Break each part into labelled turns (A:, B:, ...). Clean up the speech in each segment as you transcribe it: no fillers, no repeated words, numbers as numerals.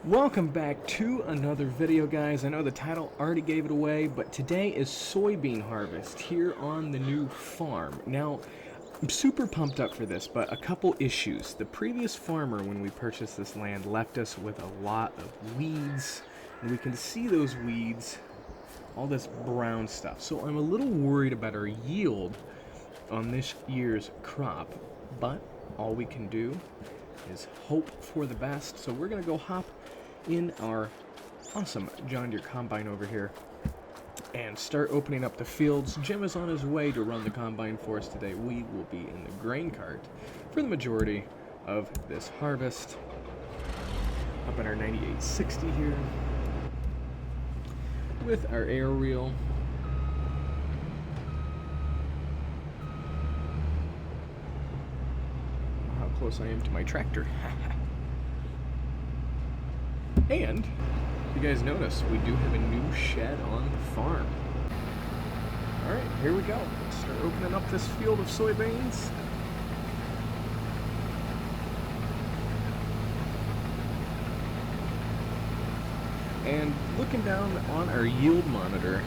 A: Welcome back to another video, guys. I know the title already gave it away, but today is soybean harvest here on the new farm. Now, I'm super pumped up for this, but a couple issues. The previous farmer, when we purchased this land, left us with a lot of weeds, and we can see those weeds, all this brown stuff. So I'm a little worried about our yield on this year's crop, but all we can do is hope for the best. So we're gonna go hop in our awesome John Deere combine over here and start opening up the fields. Jim is on his way to run the combine for us today. We will be in the grain cart for the majority of this harvest. Up in our 9860 here with our air reel. How close I am to my tractor. And, you guys notice, we do have a new shed on the farm. Alright, here we go. Let's start opening up this field of soybeans. And looking down on our yield monitor,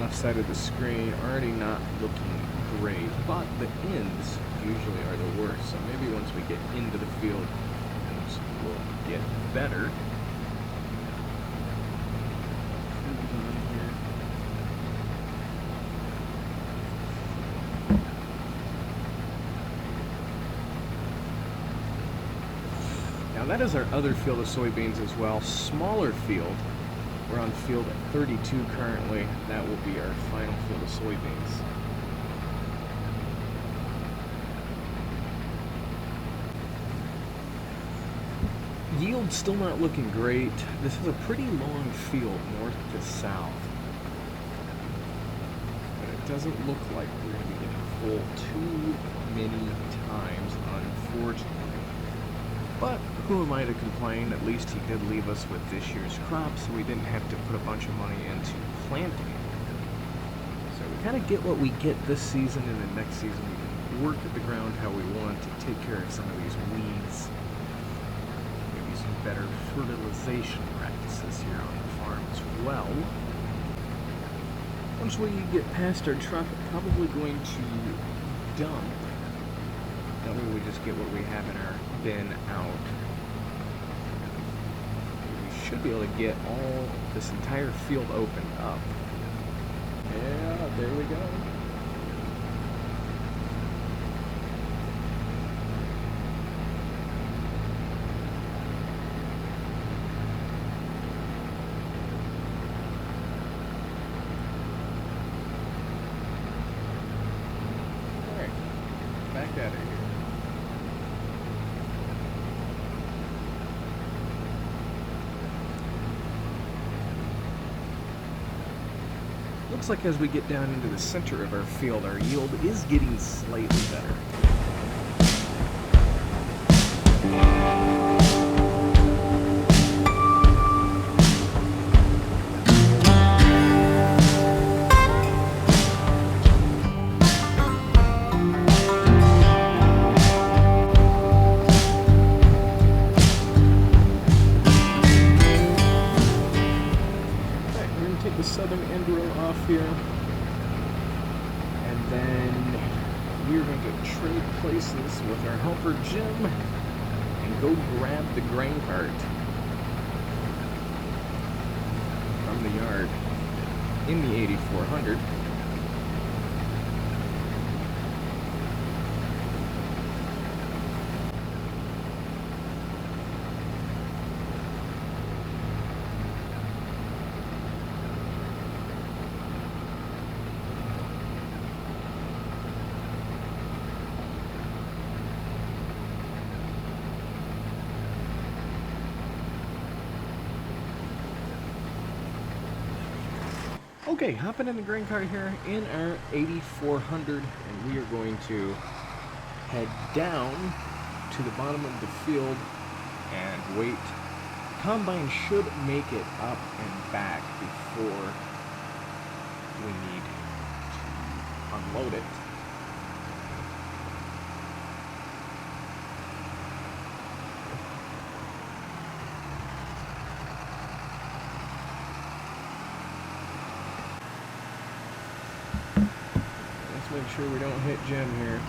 A: left side of the screen, already not looking great, but the ends usually are the worst. So maybe once we get into the field, things will get better. Now that is our other field of soybeans as well, smaller field. We're on field 32 currently. That will be our final field of soybeans. Yield still not looking great. This is a pretty long field north to south. But it doesn't look like we're going to be getting full too many times, unfortunately. But who am I to complain? At least he did leave us with this year's crop, so we didn't have to put a bunch of money into planting. So we kind of get what we get this season, and then next season we can work at the ground how we want to take care of some of these weeds. Maybe some better fertilization practices here on the farm as well. Once we get past our truck, probably going to dump. That way we just get what we have in our bin out. We should be able to get all this entire field opened up. Yeah, there we go. Alright, back at it here. Looks like as we get down into the center of our field, our yield is getting slightly better. Take the southern end row off here, and then we're going to trade places with our helper Jim and go grab the grain cart from the yard in the 8400. Okay, hopping in the grain cart here in our 8400, and we are going to head down to the bottom of the field and wait. The combine should make it up and back before we need to unload it. sure we don't hit Jim here.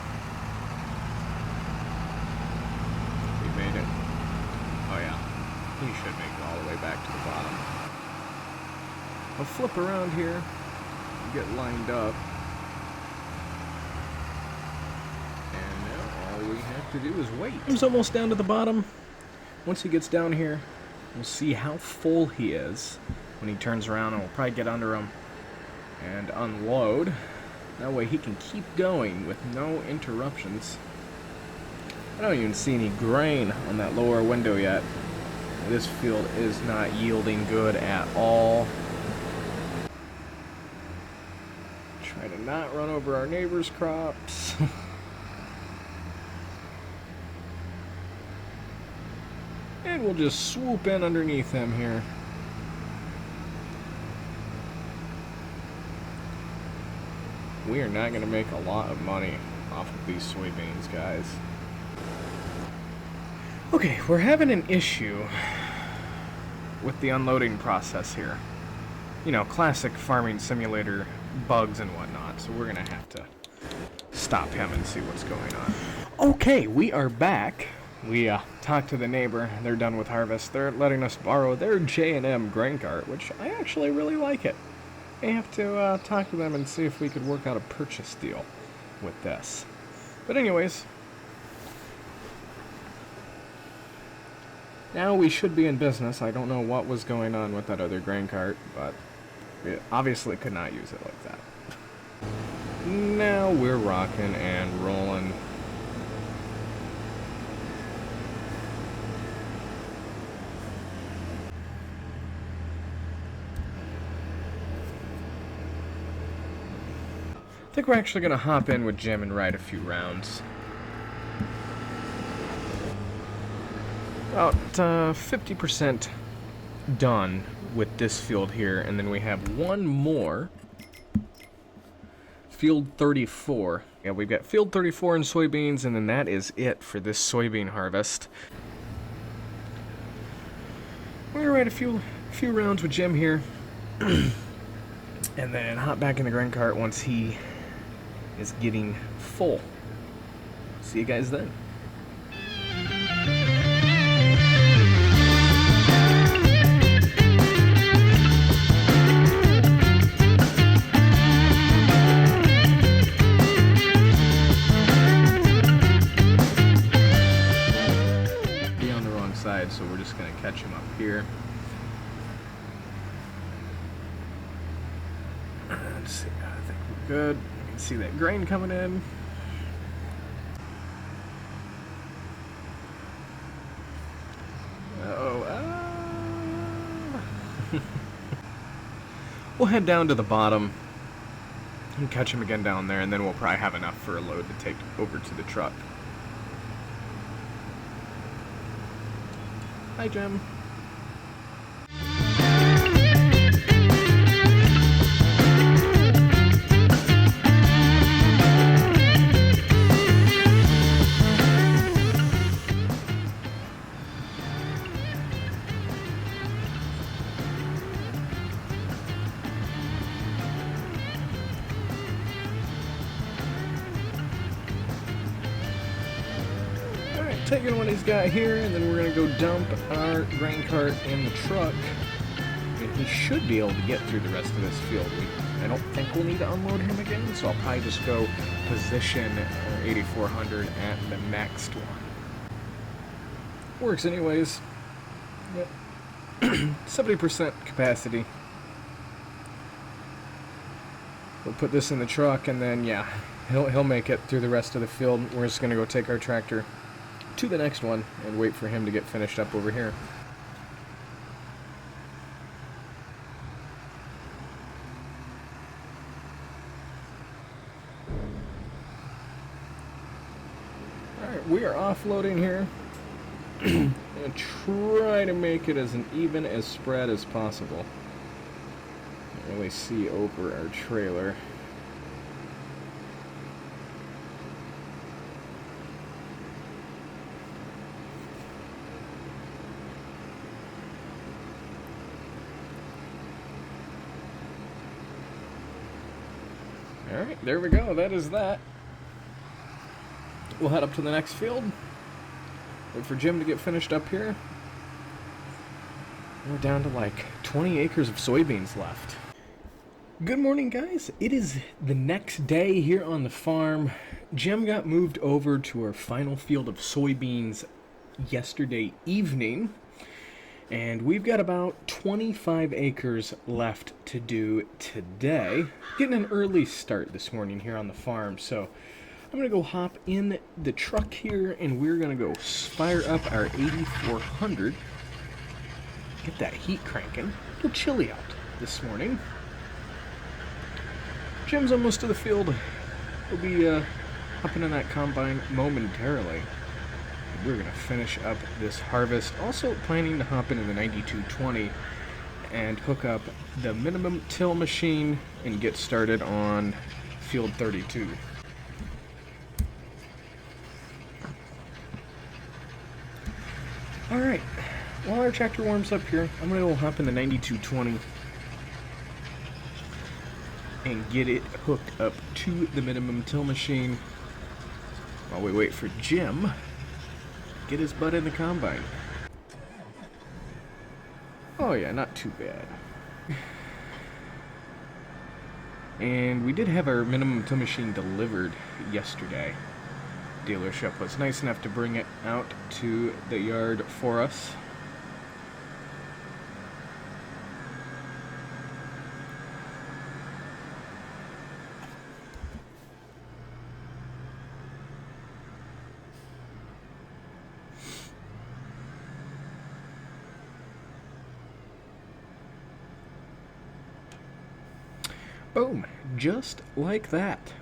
A: We made it. Oh yeah, he should make it all the way back to the bottom. I'll flip around here, get lined up. And now all we have to do is wait. He's almost down to the bottom. Once he gets down here, we'll see how full he is when he turns around, and we'll probably get under him and unload. That way he can keep going with no interruptions. I don't even see any grain on that lower window yet. This field is not yielding good at all. Try to not run over our neighbor's crops. And we'll just swoop in underneath him here. We are not going to make a lot of money off of these soybeans, guys. Okay, we're having an issue with the unloading process here. You know, classic farming simulator bugs and whatnot, so we're going to have to stop him and see what's going on. Okay, we are back. We talked to the neighbor. They're done with harvest. They're letting us borrow their J&M grain cart, which I actually really like it. I have to talk to them and see if we could work out a purchase deal with this. But anyways, now we should be in business. I don't know what was going on with that other grain cart, but it obviously could not use it like that. Now we're rocking and rolling. I think we're actually going to hop in with Jim and ride a few rounds. About 50% done with this field here, and then we have one more. Field 34. Yeah, we've got field 34 in soybeans, and then that is it for this soybean harvest. We're going to ride a few rounds with Jim here, and then hop back in the grain cart once he is getting full. See you guys then. Be on the wrong side, so we're just going to catch him up here. Let's see, I think we're good. See that grain coming in. We'll head down to the bottom and catch him again down there, and then we'll probably have enough for a load to take over to the truck. Hi, Jim. Taking what he's got here, and then we're going to go dump our grain cart in the truck, and he should be able to get through the rest of this field. I don't think we'll need to unload him again, so I'll probably just go position 8400 at the next one. Works anyways. Yep. 70% capacity. We'll put this in the truck, and then yeah, he'll make it through the rest of the field. We're just going to go take our tractor to the next one and wait for him to get finished up over here. Alright, we are offloading here. And try to make it as an even as spread as possible. Can't really see over our trailer. Alright, there we go. That is that. We'll head up to the next field. Wait for Jim to get finished up here. We're down to like 20 acres of soybeans left. Good morning, guys. It is the next day here on the farm. Jim got moved over to our final field of soybeans yesterday evening. And we've got about 25 acres left to do today. Getting an early start this morning here on the farm, so I'm going to go hop in the truck here and we're going to go fire up our 8400. Get that heat cranking. A little chilly out this morning. Jim's almost to the field. We'll be hopping in that combine momentarily. We're going to finish up this harvest. Also planning to hop into the 9220 and hook up the minimum till machine and get started on field 32. Alright, while our tractor warms up here, I'm going to go hop in the 9220 and get it hooked up to the minimum till machine while we wait for Jim to get his butt in the combine. Oh yeah, not too bad. And we did have our minimum till machine delivered yesterday. Dealership was nice enough to bring it out to the yard for us. Boom, just like that.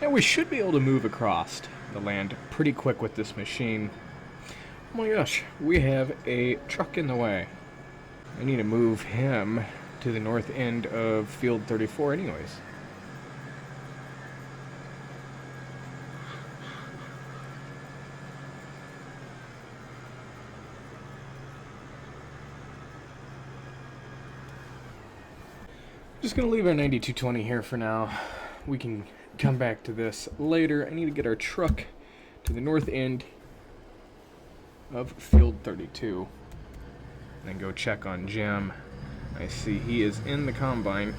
A: And we should be able to move across the land pretty quick with this machine. Oh my gosh, we have a truck in the way. I need to move him to the north end of field 34 anyways. Just gonna leave our 9220 here for now. We can come back to this later. I need to get our truck to the north end of field 32 and then go check on Jim. I see he is in the combine.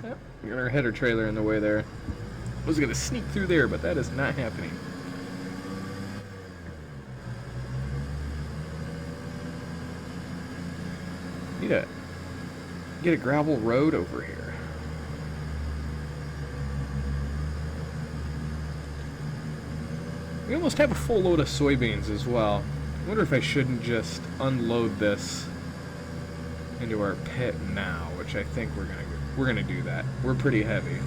A: Yep, we got our header trailer in the way there. I was gonna sneak through there, but that is not happening. Need to get a gravel road over here. We almost have a full load of soybeans as well. I wonder if I shouldn't just unload this into our pit now, which I think we're gonna do that. We're pretty heavy.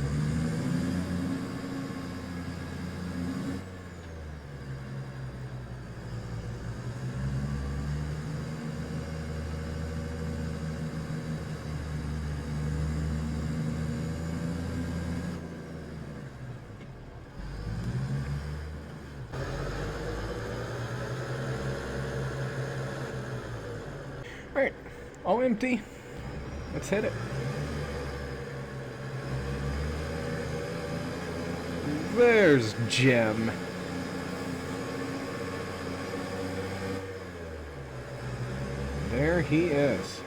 A: Alright, all empty. Let's hit it. There's Jim. There he is.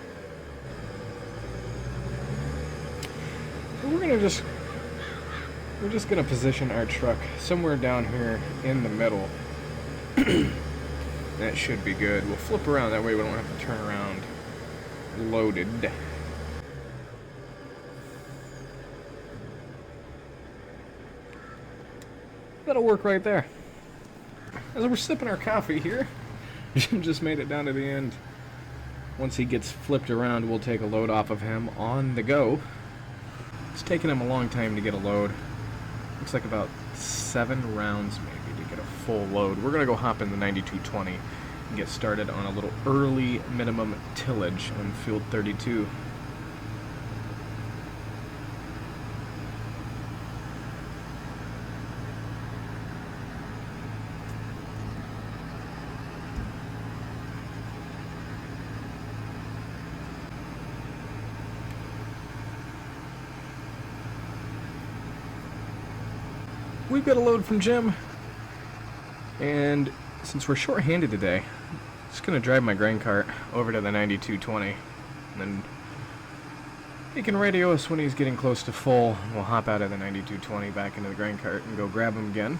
A: We're just gonna position our truck somewhere down here in the middle. That should be good. We'll flip around, that way we don't have to turn around loaded. That'll work right there. As we're sipping our coffee here, Jim just made it down to the end. Once he gets flipped around, we'll take a load off of him on the go. It's taken him a long time to get a load. Looks like about 7 rounds maybe to get a full load. We're gonna go hop in the 9220 and get started on a little early minimum tillage on field 32. we've got a load from Jim, and since we're short-handed today, I'm just going to drive my grain cart over to the 9220, and then he can radio us when he's getting close to full, and we'll hop out of the 9220 back into the grain cart and go grab him again.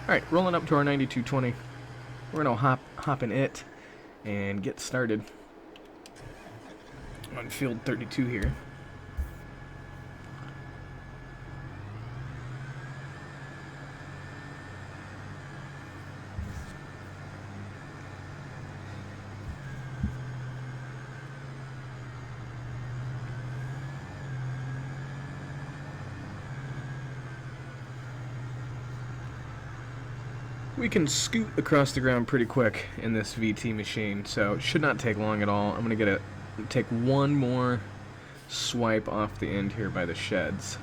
A: Alright, rolling up to our 9220. We're going to hop in it and get started on field 32 here. We can scoot across the ground pretty quick in this VT machine, so it should not take long at all. I'm going to take one more swipe off the end here by the sheds.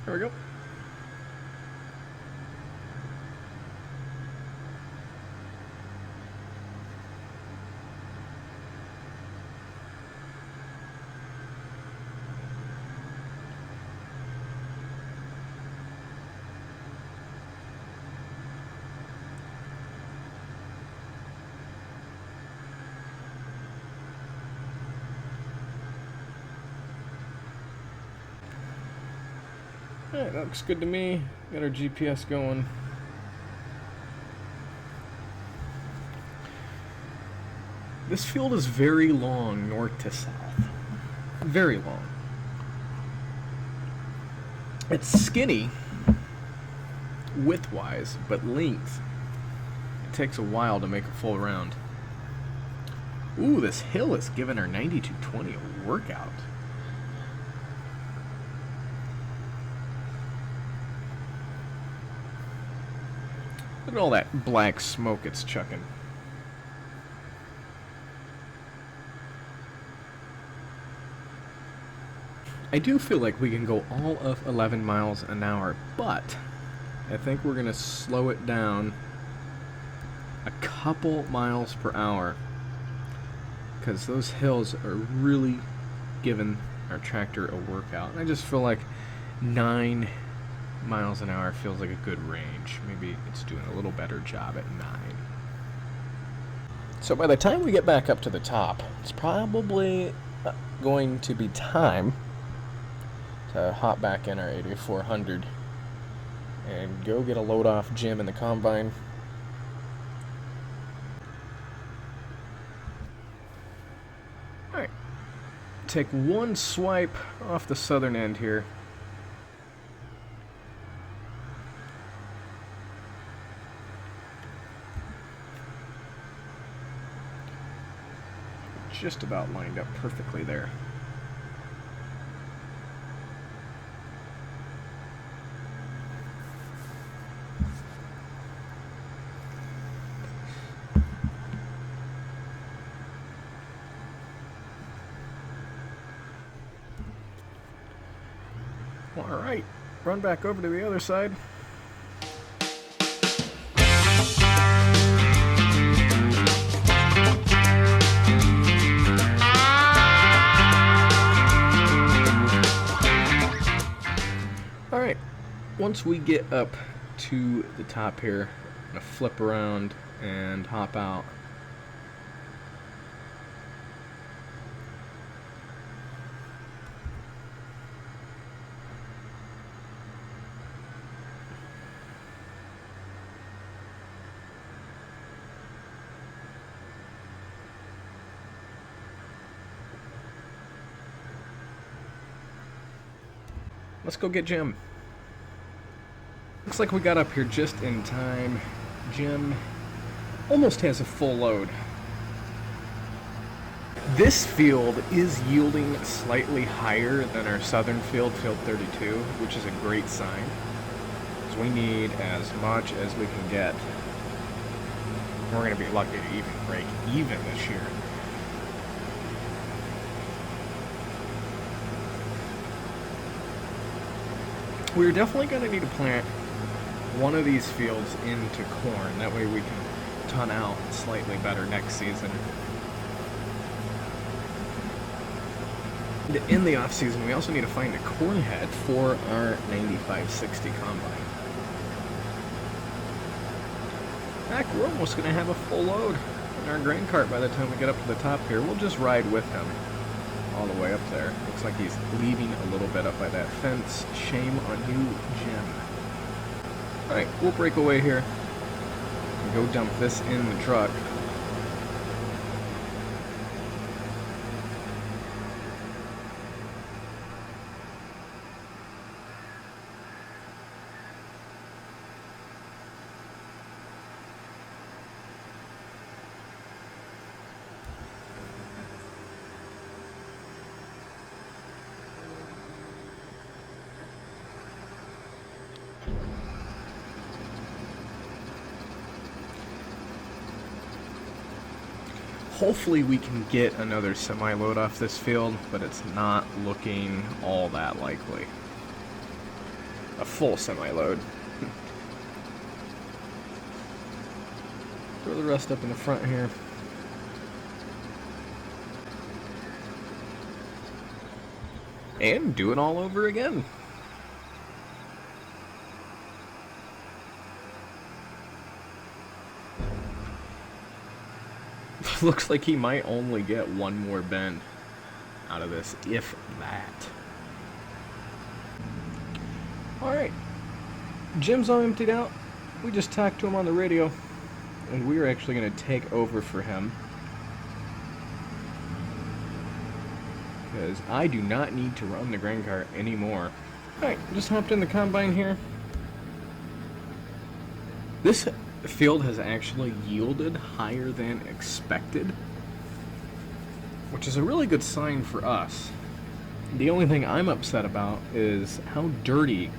A: There we go. Alright, that looks good to me. Got our GPS going. This field is very long north to south. Very long. It's skinny width-wise, but length, it takes a while to make a full round. Ooh, this hill is giving our 9220 a workout. Look at all that black smoke it's chucking. I do feel like we can go all of 11 miles an hour, but I think we're going to slow it down a couple miles per hour because those hills are really giving our tractor a workout. And I just feel like 9 miles an hour feels like a good range. Maybe it's doing a little better job at 9. So by the time we get back up to the top, it's probably going to be time to hop back in our 8400 and go get a load off Jim in the combine. Alright, take one swipe off the southern end here. Just about lined up perfectly there. All right, run back over to the other side. Alright, once we get up to the top here, I'm going to flip around and hop out. Let's go get Jim. Looks like we got up here just in time. Jim almost has a full load. This field is yielding slightly higher than our southern field, field 32, which is a great sign. Because we need as much as we can get. We're going to be lucky to even break even this year. We're definitely going to need to plant one of these fields into corn. That way we can ton out slightly better next season. in the off season, we also need to find a corn head for our 9560 combine. Heck, we're almost going to have a full load in our grain cart by the time we get up to the top here. We'll just ride with him all the way up there. Looks like he's leaving a little bit up by that fence. Shame on you, Jim. Alright, we'll break away here and go dump this in the truck. Hopefully we can get another semi-load off this field, but it's not looking all that likely. A full semi-load. Throw the rest up in the front here. And do it all over again. Looks like he might only get one more bend out of this, if that. Alright, Jim's all emptied out. We just talked to him on the radio, and we're actually going to take over for him. Because I do not need to run the grain cart anymore. Alright, just hopped in the combine here. This field has actually yielded higher than expected, which is a really good sign for us. The only thing I'm upset about is how dirty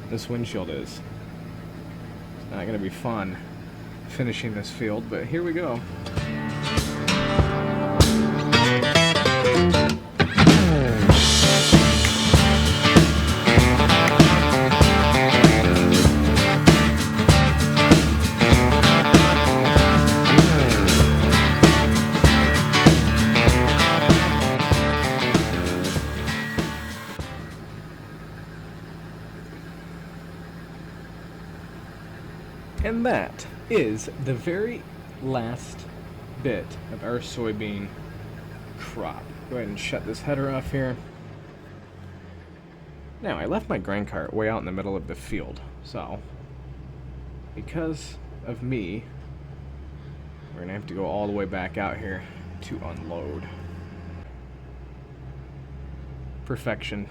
A: this windshield is. It's not going to be fun finishing this field, but here we go. And that is the very last bit of our soybean crop. Go ahead and shut this header off here. Now, I left my grain cart way out in the middle of the field, so because of me, we're going to have to go all the way back out here to unload. Perfection.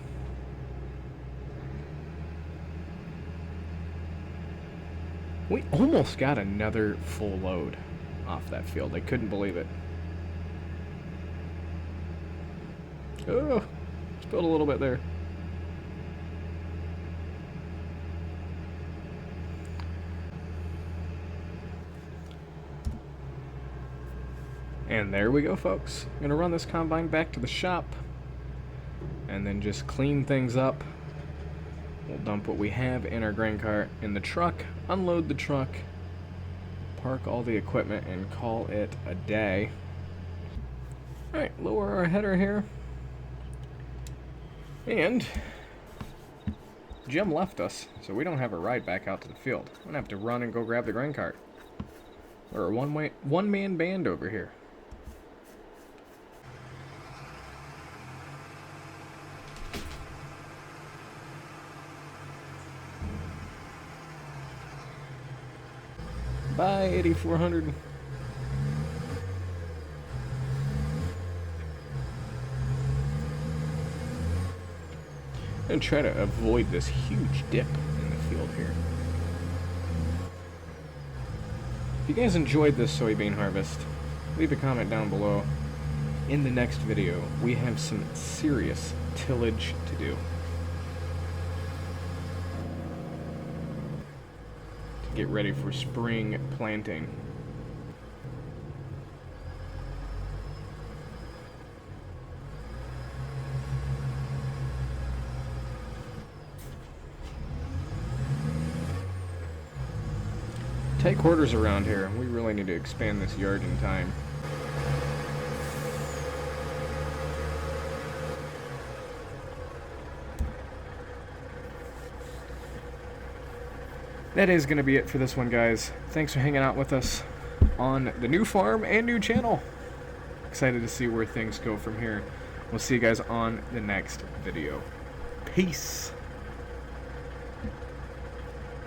A: We almost got another full load off that field. I couldn't believe it. Oh, spilled a little bit there. And there we go, folks. I'm gonna run this combine back to the shop and then just clean things up. We'll dump what we have in our grain cart in the truck, unload the truck, park all the equipment, and call it a day. Alright, lower our header here. And Jim left us, so we don't have a ride back out to the field. I'm gonna have to run and go grab the grain cart. We're a one-man band over here. Bye, 8400. And try to avoid this huge dip in the field here. If you guys enjoyed this soybean harvest, leave a comment down below. In the next video, we have some serious tillage to do. Get ready for spring planting. Tight quarters around here. We really need to expand this yard in time. that is going to be it for this one, guys. Thanks for hanging out with us on the new farm and new channel. Excited to see where things go from here. We'll see you guys on the next video. Peace.